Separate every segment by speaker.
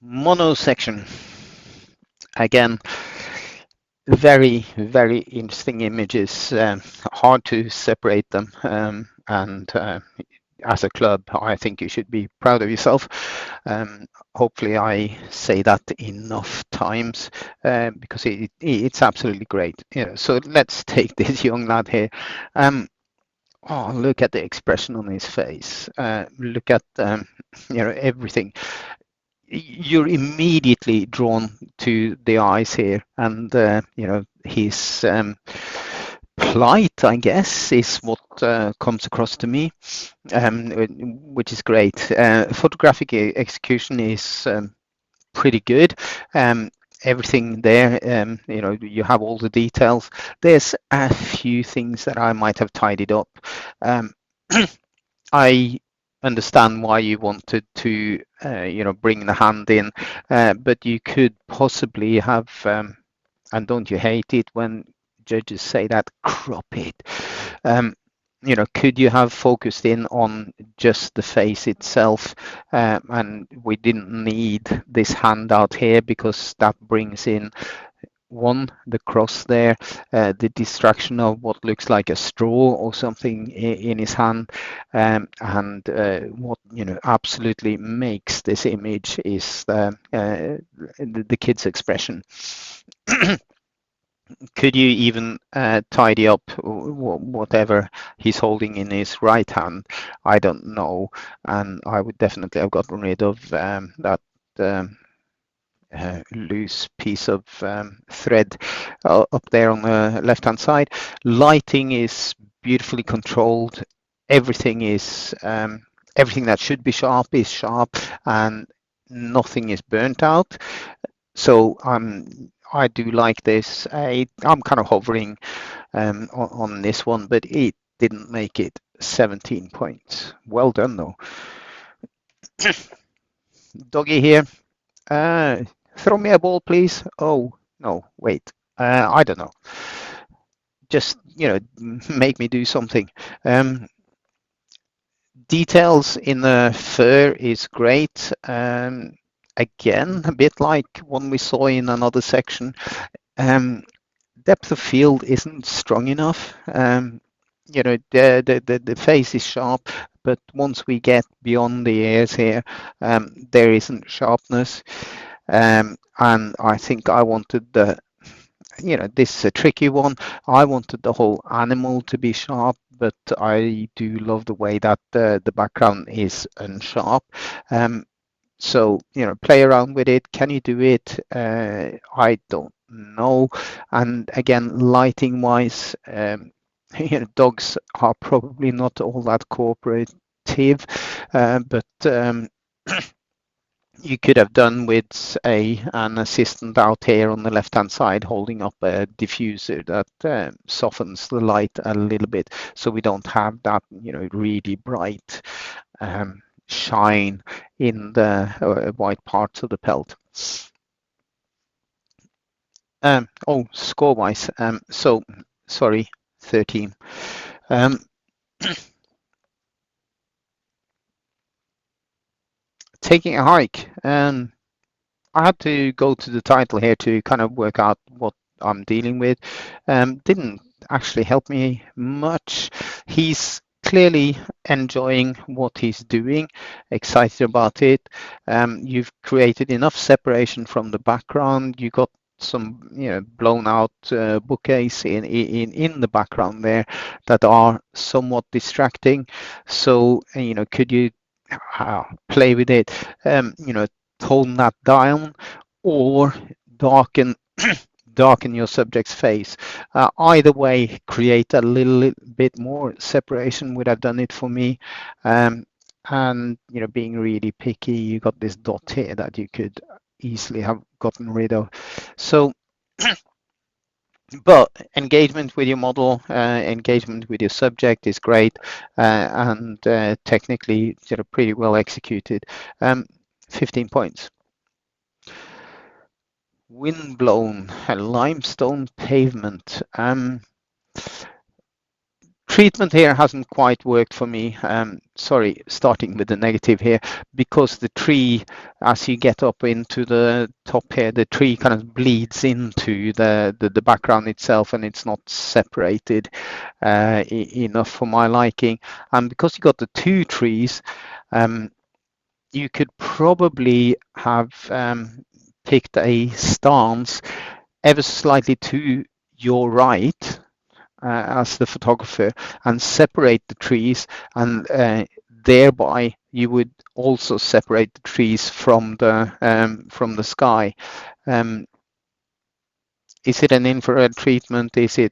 Speaker 1: Mono section. Again, very interesting images. Hard to separate them. And as a club, I think you should be proud of yourself. Hopefully, I say that enough times because it's absolutely great. So let's take this young lad here. Oh, look at the expression on his face. Look at everything. You're immediately drawn to the eyes here, and his plight, I guess, is what comes across to me, which is great. Photographic execution is pretty good. Everything there, you have all the details. There's a few things that I might have tidied up. Um, I understand why you wanted to, bring the hand in, but you could possibly have, and don't you hate it when judges say that, crop it? Um, could you have focused in on just the face itself? And we didn't need this handout here because that brings in one, the cross there, the distraction of what looks like a straw or something in his hand, and what absolutely makes this image is the kid's expression. Could you even tidy up whatever he's holding in his right hand? I don't know, and I would definitely have gotten rid of that um, loose piece of thread up there on the left hand side. Lighting is beautifully controlled. Everything is everything that should be sharp is sharp, and nothing is burnt out. So I do like this. I'm kind of hovering on this one, but it didn't make it 17 points. Well done though. Doggy here. Uh, Throw me a ball, please. Oh, no, wait. I don't know. Just, make me do something. Details in the fur is great. Again, a bit like one we saw in another section. Um, Depth of field isn't strong enough. The face is sharp, but once we get beyond the ears here, there isn't sharpness. And I think I wanted this is a tricky one. I wanted the whole animal to be sharp, but I do love the way that the background is unsharp. Um, so, play around with it. Can you do it? I don't know. And again, lighting wise, dogs are probably not all that cooperative, but you could have done with an assistant out here on the left hand side holding up a diffuser that softens the light a little bit, so we don't have that really bright shine in the white parts of the pelt. Score wise, so sorry, 13. um, Taking a hike. I had to go to the title here to kind of work out what I'm dealing with. Didn't actually help me much. He's clearly enjoying what he's doing, excited about it. You've created enough separation from the background. You got some, blown out bookcase in the background there that are somewhat distracting. So, could you play with it? Tone that down, or darken darken your subject's face. Either way, create a little bit more separation would have done it for me. And being really picky, you got this dot here that you could easily have gotten rid of. So, but engagement with your model, engagement with your subject is great, and technically pretty well executed. 15 points. Windblown limestone pavement. treatment here hasn't quite worked for me. Sorry, starting with the negative here, because the tree, as you get up into the top here, the tree kind of bleeds into the background itself, and it's not separated enough for my liking. And because you got the two trees, you could probably have picked a stance ever so slightly to your right as the photographer and separate the trees, and thereby you would also separate the trees from the sky. Um, is it an infrared treatment? Is it,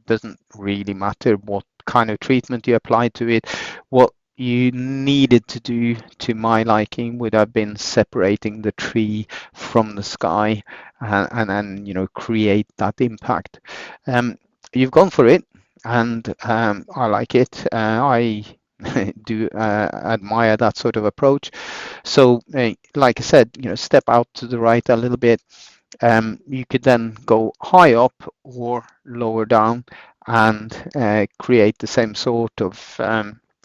Speaker 1: doesn't really matter what kind of treatment you apply to it. What you needed to do, to my liking, would have been separating the tree from the sky and create that impact. You've gone for it, and I like it. I do admire that sort of approach. So, like I said, step out to the right a little bit. You could then go high up or lower down and create the same sort of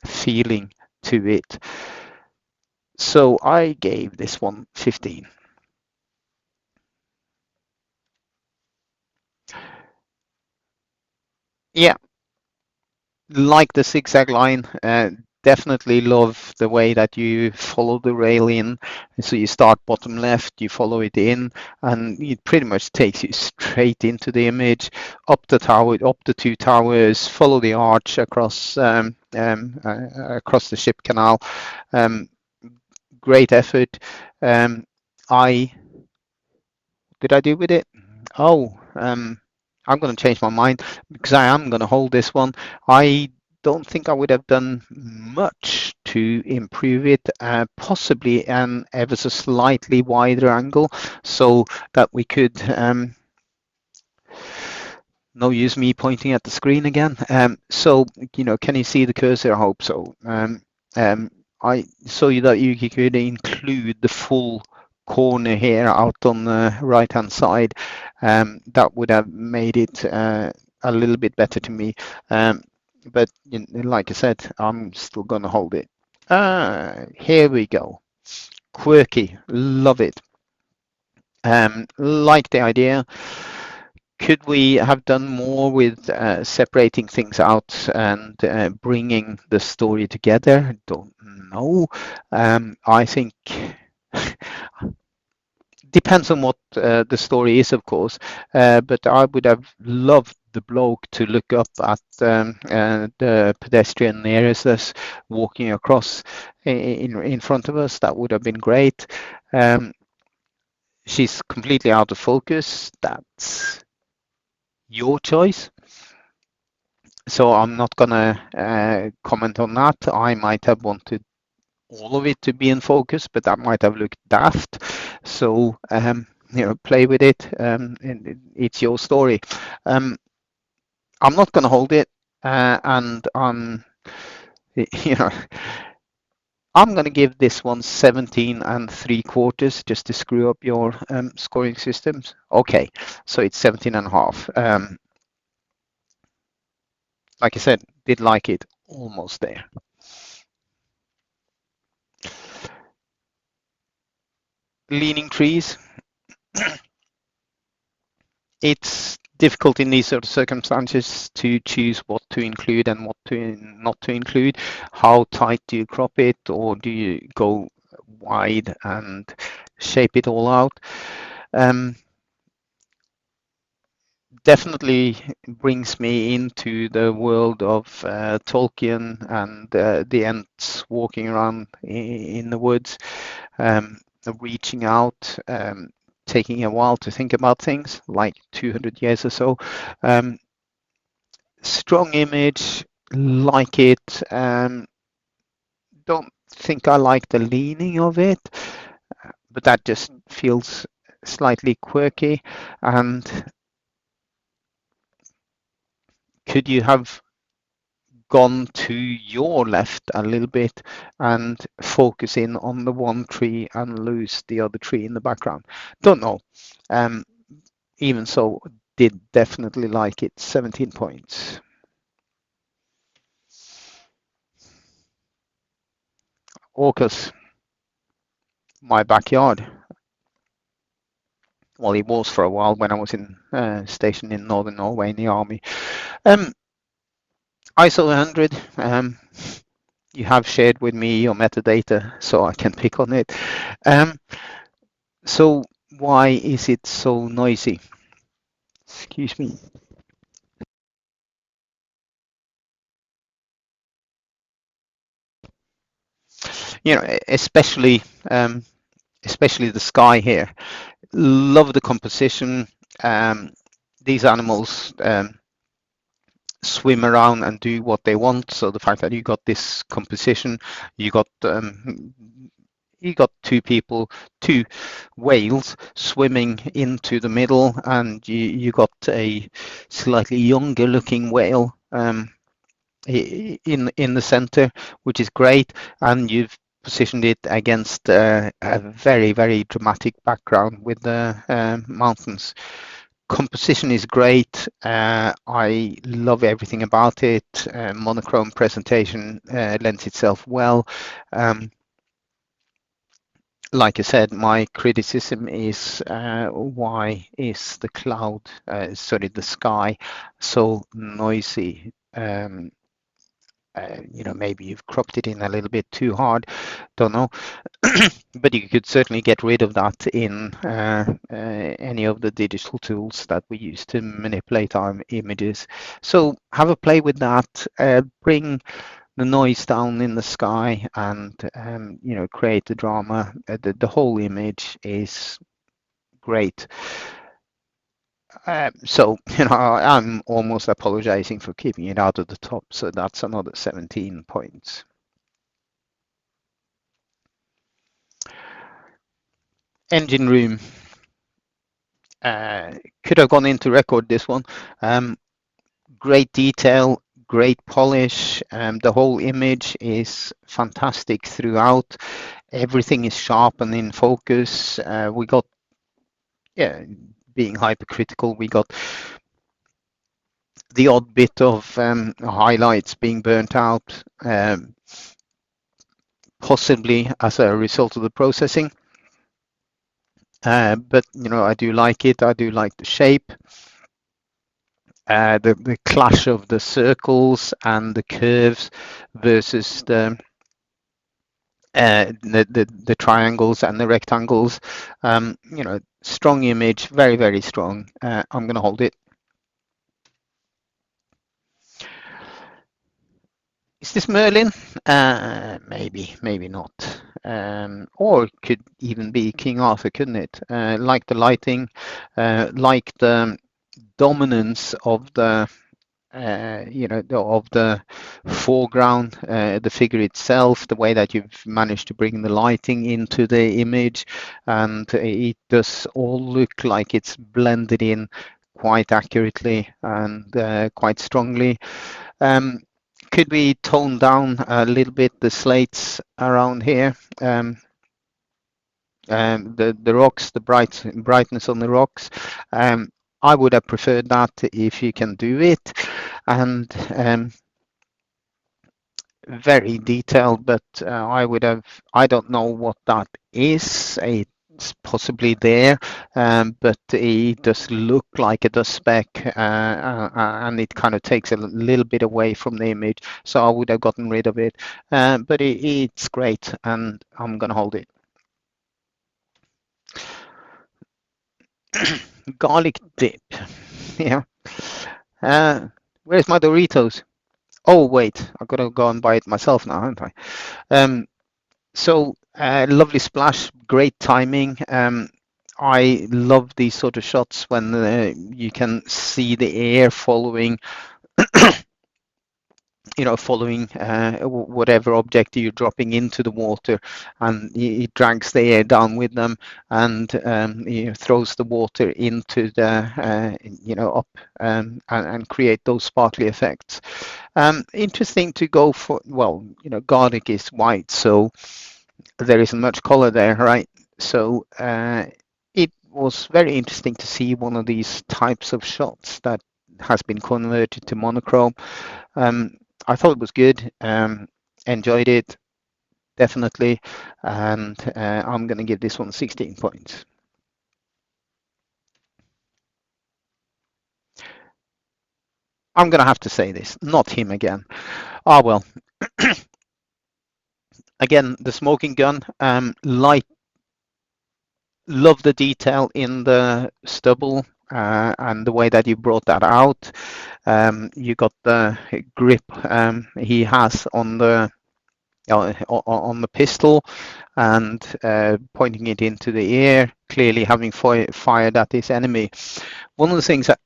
Speaker 1: feeling to it. So I gave this one 15. Yeah, like the zigzag line. Definitely love the way that you follow the rail in. So you start bottom left, you follow it in, and it pretty much takes you straight into the image, up the tower, up the two towers, follow the arch across the ship canal. Um, Great effort. I did I do with it? Oh, I'm going to change my mind because I am going to hold this one. I don't think I would have done much to improve it, possibly an ever so slightly wider angle so that we could no use me pointing at the screen again. So, can you see the cursor? I hope so. I so that you could include the full corner here out on the right hand side. That would have made it a little bit better to me. But like I said, I'm still going to hold it. Here we go. Quirky, love it. Like the idea. Could we have done more with separating things out and bringing the story together? Don't know. I think depends on what the story is, of course. But I would have loved the bloke to look up at the pedestrian nearest us walking across in front of us. That would have been great. Um, she's completely out of focus. That's your choice. So I'm not gonna comment on that. I might have wanted all of it to be in focus, but that might have looked daft. So play with it. It's your story. Um, I'm not gonna hold it, and you know, I'm gonna give this one 17 and 3/4 just to screw up your scoring systems. Okay, so it's 17 and a half. Like I said, did like it, almost there. Leaning trees. It's difficult in these sort of circumstances to choose what to include and what to not to include. How tight do you crop it, or do you go wide and shape it all out? Um, Definitely brings me into the world of Tolkien and the Ents walking around in the woods, reaching out, taking a while to think about things, like 200 years or so. Um, Strong image, like it. Don't think I like the leaning of it, but that just feels slightly quirky. And could you have gone to your left a little bit and focus in on the one tree and lose the other tree in the background? Don't know. Um, Even so, did definitely like it. 17 points. AUKUS, my backyard. Well, he was for a while when I was stationed in northern Norway in the army. Um, ISO 100. You have shared with me your metadata, so I can pick on it. Um, so why is it so noisy? Excuse me. Especially especially the sky here. Love the composition. Um, these animals swim around and do what they want. So the fact that you got this composition, you got two people, two whales swimming into the middle, and you got a slightly younger looking whale in the center, which is great, and you've positioned it against a very, very dramatic background with the mountains. Composition is great. I love everything about it. Monochrome presentation lends itself well. Like I said, my criticism is why is the cloud, the sky, so noisy? Maybe you've cropped it in a little bit too hard, don't know. But you could certainly get rid of that in any of the digital tools that we use to manipulate our images. So have a play with that, bring the noise down in the sky, and create the drama. The whole image is great. So I'm almost apologizing for keeping it out of the top, so that's another 17 points. Engine room. Could have gone into record this one. Great detail, great polish. The whole image is fantastic throughout. Everything is sharp and in focus. We got, being hypercritical, we got the odd bit of highlights being burnt out, possibly as a result of the processing. But I do like it. I do like the shape. The clash of the circles and the curves versus the triangles and the rectangles. Strong image, very, very strong. I'm going to hold it. Is this Merlin? Maybe, maybe not. Or it could even be King Arthur, couldn't it? Like the lighting, like the dominance of the of the foreground, the figure itself, the way that you've managed to bring the lighting into the image, and it does all look like it's blended in quite accurately and quite strongly. Could we tone down a little bit the slates around here? The rocks, the brightness on the rocks. I would have preferred that if you can do it, and very detailed. But I don't know what that is. It's possibly there, but it does look like a dust speck, and it kind of takes a little bit away from the image. So I would have gotten rid of it. But it's great, and I'm gonna hold it. Garlic dip. Yeah. Where's my Doritos? Oh, wait, I've got to go and buy it myself now, haven't I? Lovely splash, great timing. I love these sort of shots when you can see the air following following whatever object you're dropping into the water, and it drags the air down with them, and throws the water into the up, and create those sparkly effects. Interesting to go for. Well, garlic is white, so there isn't much color there, right? So it was very interesting to see one of these types of shots that has been converted to monochrome. I thought it was good. Enjoyed it. definitely, and I'm going to give this one 16 points. I'm going to have to say this, not him again. Ah, well, again, the smoking gun, love the detail in the stubble and the way that you brought that out. You got the grip he has on the pistol and pointing it into the air, clearly having fired at his enemy. One of the things that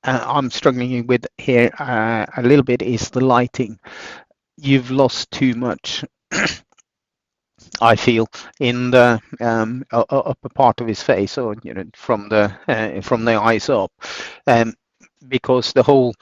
Speaker 1: I'm struggling with here a little bit is the lighting. You've lost too much, I feel, in the upper part of his face, or from the eyes up, um, because the whole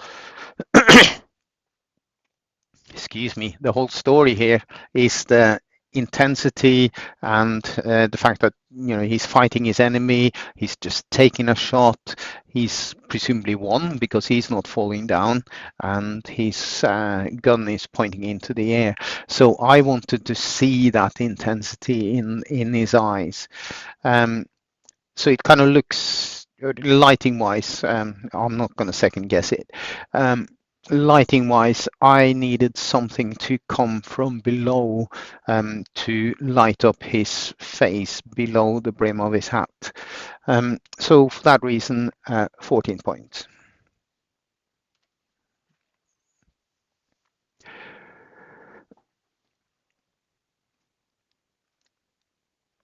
Speaker 1: excuse me, the whole story here is the intensity and the fact that he's fighting his enemy, he's just taking a shot, he's presumably won because he's not falling down, and his gun is pointing into the air. So I wanted to see that intensity in his eyes. So it kind of looks lighting wise, I'm not going to second guess it. Lighting wise, I needed something to come from below to light up his face below the brim of his hat. So for that reason, 14 points.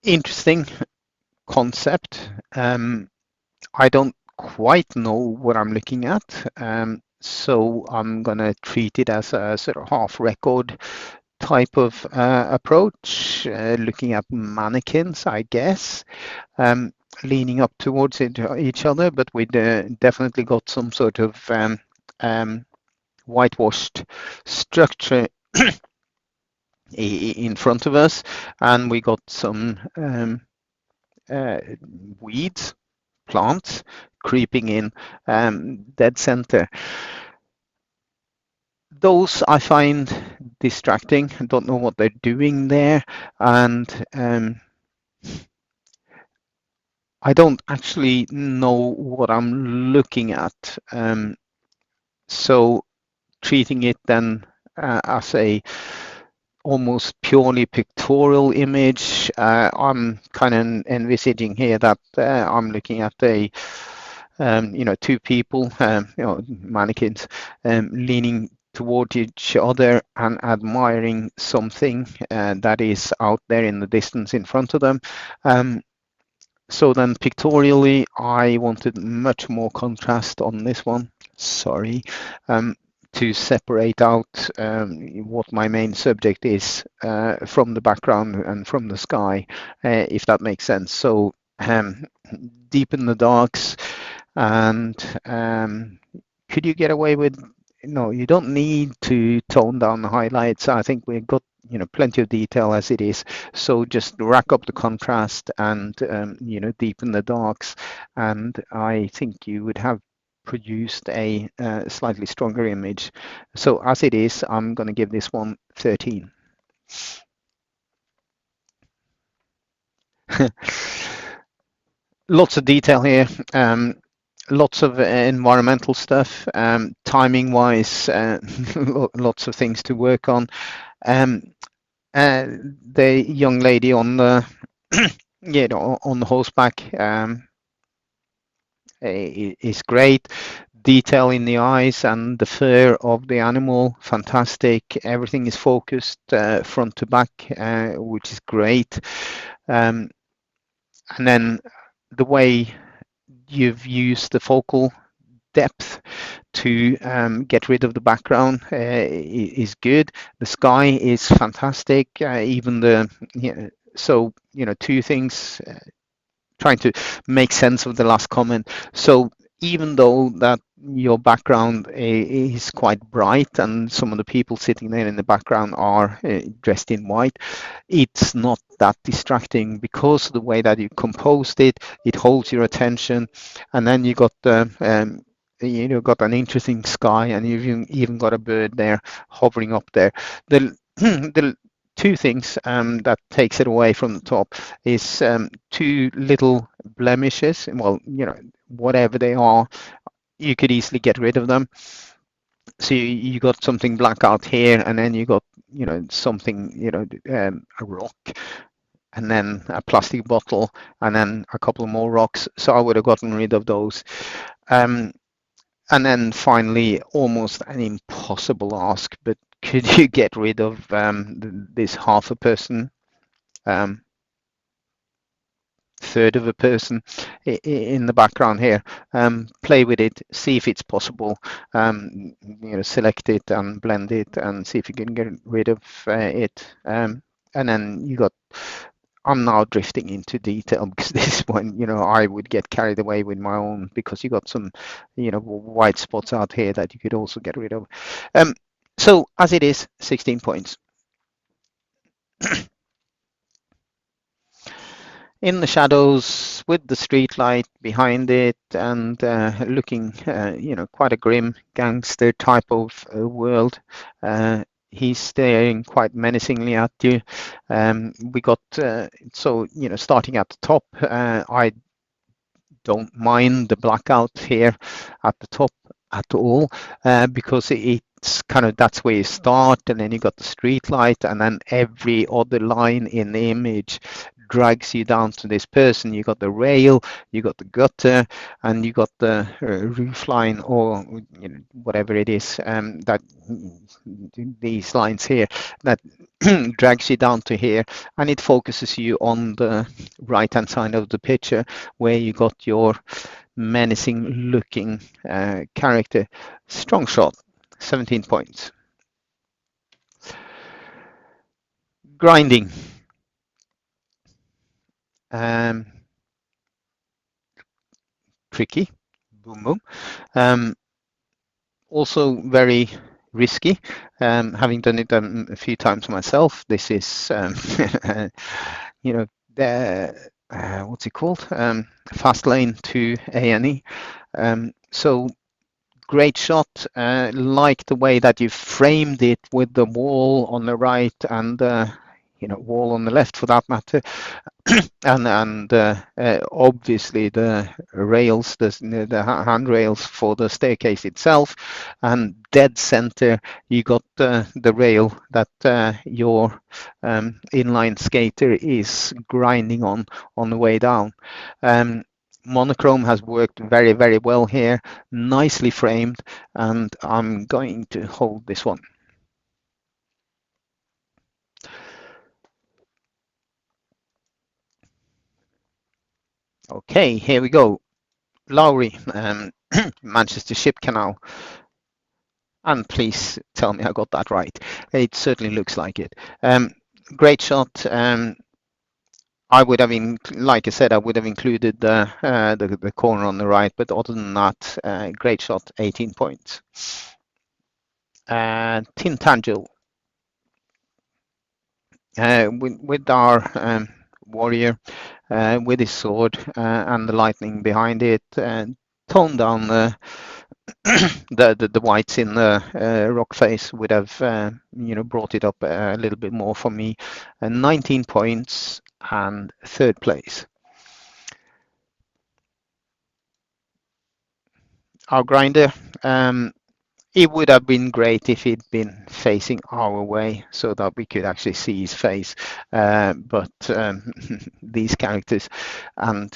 Speaker 1: Interesting concept. I don't quite know what I'm looking at. So I'm going to treat it as a sort of half record type of approach, looking at mannequins, I guess, leaning up towards each other, but we definitely got some sort of whitewashed structure in front of us, and we got some uh, weeds, plants creeping in dead center. Those I find distracting. I don't know what they're doing there, and I don't actually know what I'm looking at. So treating it then as a almost purely pictorial image, I'm kind of envisaging here that I'm looking at two people, mannequins, leaning toward each other and admiring something that is out there in the distance in front of them. So then pictorially, I wanted much more contrast on this one. Sorry. To separate out what my main subject is from the background and from the sky, if that makes sense. So deep in the darks, and could you get away with, no, you don't need to tone down the highlights. I think we've got plenty of detail as it is, so just rack up the contrast and deepen the darks, and I think you would have produced a slightly stronger image. So as it is, I'm going to give this one 13. Lots of detail here, lots of environmental stuff, timing wise, lots of things to work on. The young lady on the on the horseback is great. Detail in the eyes and the fur of the animal, fantastic. Everything is focused front to back, which is great. And then the way you've used the focal depth to get rid of the background is good. The sky is fantastic. Even the two things. Trying to make sense of the last comment. So even though that your background is quite bright and some of the people sitting there in the background are dressed in white, it's not that distracting because of the way that you composed it. It holds your attention, and then you got the got an interesting sky, and you've even got a bird there hovering up there. The the two things that takes it away from the top is two little blemishes. Well, whatever they are, you could easily get rid of them. So you got something black out here, and then you got something, a rock, and then a plastic bottle, and then a couple more rocks. So I would have gotten rid of those. And then finally, almost an impossible ask, but could you get rid of this half a person, third of a person in the background here? Play with it, see if it's possible. Select it and blend it and see if you can get rid of it. And then you got, I'm now drifting into detail because this one, I would get carried away with my own, because you got some, white spots out here that you could also get rid of. So as it is, 16 points. In the shadows with the street light behind it, and looking, quite a grim gangster type of world. He's staring quite menacingly at you. We got, starting at the top, I don't mind the blackout here at the top at all, because it's kind of, that's where you start, and then you got the street light, and then every other line in the image drags you down to this person. You got the rail, you got the gutter, and you got the roof line, or whatever it is, that these lines here that drags you down to here, and it focuses you on the right hand side of the picture, where you got your menacing looking character. Strong shot, 17 points. Grinding. Tricky. Boom, boom. Also very risky. Having done it a few times myself, this is, what's it called? Fast lane to A&E. So great shot. Like the way that you framed it with the wall on the right and wall on the left, for that matter. and obviously the rails, the handrails for the staircase itself, and dead center you got the rail that your inline skater is grinding on the way down. Monochrome has worked very, very well here, nicely framed, and I'm going to hold this one. Okay, here we go. Lowry, Manchester Ship Canal. And please tell me I got that right. It certainly looks like it. Great shot. I would have, like I said, I would have included the corner on the right, but other than that, great shot, 18 points. Tintangel. With our warrior, with his sword and the lightning behind it, tone down the whites in the rock face would have brought it up a little bit more for me. 19 points and third place. Our grinder, it would have been great if he'd been facing our way so that we could actually see his face. But these characters, and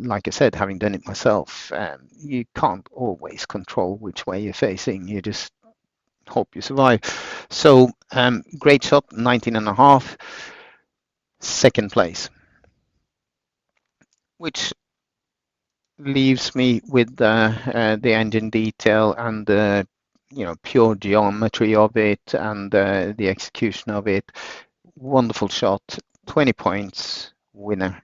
Speaker 1: like I said, having done it myself, you can't always control which way you're facing. You just hope you survive. So great shot, 19.5. Second place, which leaves me with the engine detail and the pure geometry of it and the execution of it. Wonderful shot, 20 points, winner.